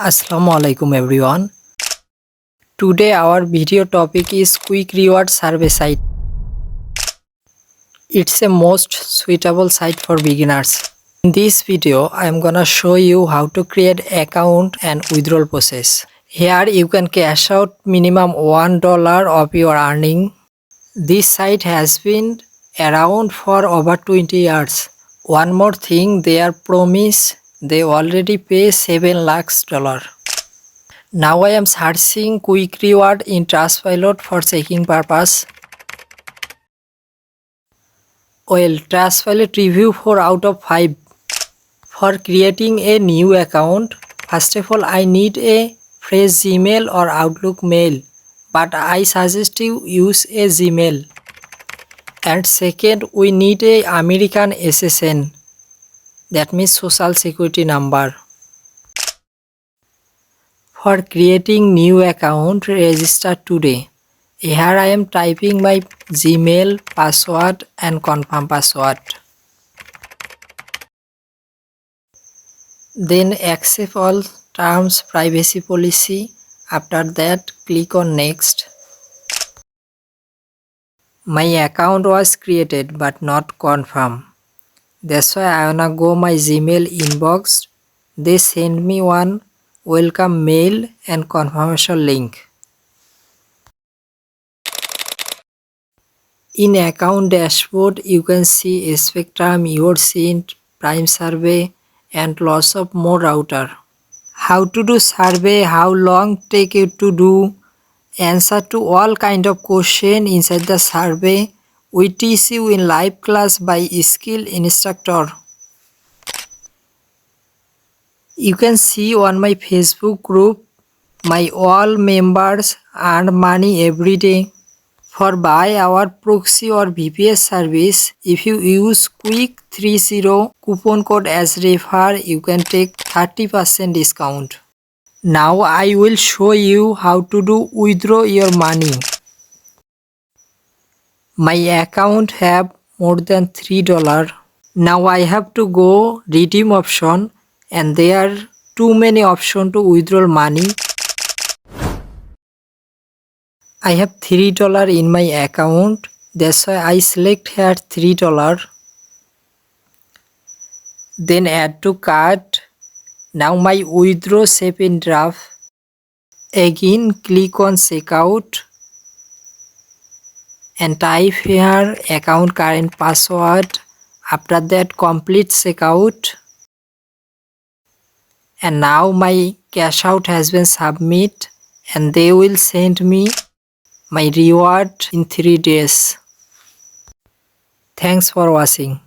Assalamu alaikum everyone. Today our video topic is quick reward survey site. It's a most suitable site for beginners. In this video I am gonna show you how to create account and withdrawal process. Here you can cash out minimum $1 of your earning. This site has been around for over 20 years. One more thing, their promise, they already pay $7 lakhs. Now I am searching quick reward in Trustpilot for checking purpose. Well, Trustpilot review 4 out of 5. For creating a new account, first of all I need a fresh Gmail or Outlook mail, but I suggest you use a Gmail. And second, we need a American SSN, that means social security number. For creating new account, register today. Here I am typing my Gmail password and confirm password. Then accept all terms privacy policy. After that click on next. My account was created but not confirmed. That's why I wanna go my Gmail inbox. They send me one welcome mail and confirmation link. In account dashboard you can see Spectrum, YourSync, Prime Survey and lots of more router. How to do survey, how long take it to do, answer to all kind of question inside the survey. We teach you in live class by skilled instructor. You can see on my Facebook group, my all members earn money every day. For buy our proxy or VPS service, if you use Quick30 coupon code as refer, you can take 30% discount. Now I will show you how to do withdraw your money. My account have more than $3. Now I have to go redeem option and there are too many options to withdraw money. I have $3 in my account, that's why I select here $3. Then add to cart. Now my withdraw save in draft. Again click on checkout and type here account current password. After that complete checkout. And now my cash out has been submit and they will send me my reward in 3 days. Thanks for watching.